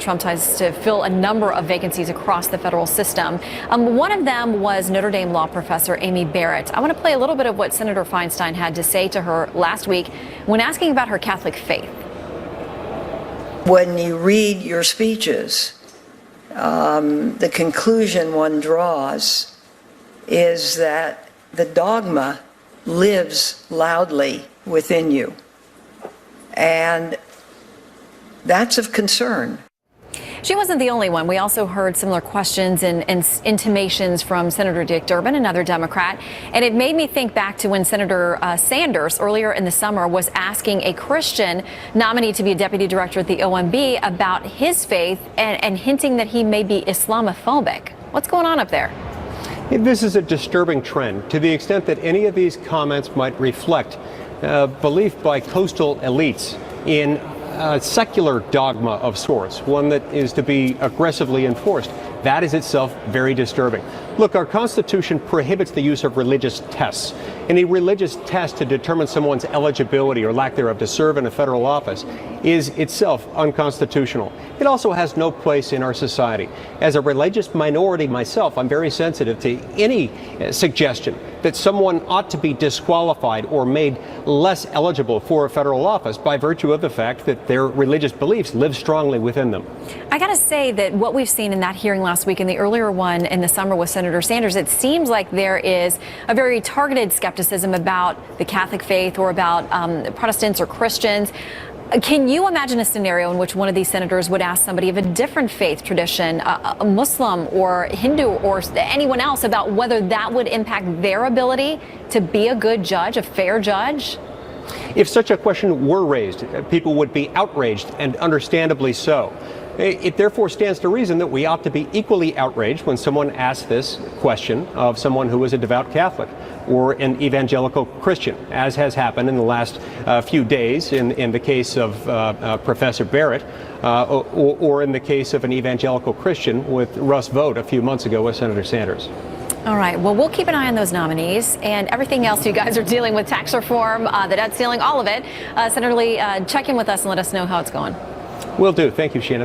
Trump tries to fill a number of vacancies across the federal system. One of them was Notre Dame law professor Amy Barrett. I want to play a little bit of what Senator Feinstein had to say to her last week when asking about her Catholic faith. When you read your speeches, the conclusion one draws is that the dogma lives loudly within you. And that's of concern. She wasn't the only one. We also heard similar questions and intimations from Senator Dick Durbin, another Democrat. And it made me think back to when Senator Sanders earlier in the summer was asking a Christian nominee to be a deputy director at the OMB about his faith and hinting that he may be Islamophobic. What's going on up there? This is a disturbing trend to the extent that any of these comments might reflect belief by coastal elites in a secular dogma of sorts, one that is to be aggressively enforced. That is itself very disturbing. Look, our Constitution prohibits the use of religious tests. Any religious test to determine someone's eligibility or lack thereof to serve in a federal office is itself unconstitutional. It also has no place in our society. As a religious minority myself, I'm very sensitive to any suggestion that someone ought to be disqualified or made less eligible for a federal office by virtue of the fact that their religious beliefs live strongly within them. I got to say that what we've seen in that hearing last week and the earlier one in the summer with Senator Sanders, it seems like there is a very targeted skepticism about the Catholic faith or about Protestants or Christians. Can you imagine a scenario in which one of these senators would ask somebody of a different faith tradition, a Muslim or Hindu or anyone else, about whether that would impact their ability to be a good judge, a fair judge? If such a question were raised, people would be outraged, and understandably so. It therefore stands to reason that we ought to be equally outraged when someone asks this question of someone who is a devout Catholic or an evangelical Christian, as has happened in the last few days in the case of Professor Barrett, or in the case of an evangelical Christian with Russ Vought a few months ago with Senator Sanders. All right. Well, we'll keep an eye on those nominees and everything else you guys are dealing with, tax reform, the debt ceiling, all of it. Senator Lee, check in with us and let us know how it's going. Will do. Thank you, Shannon.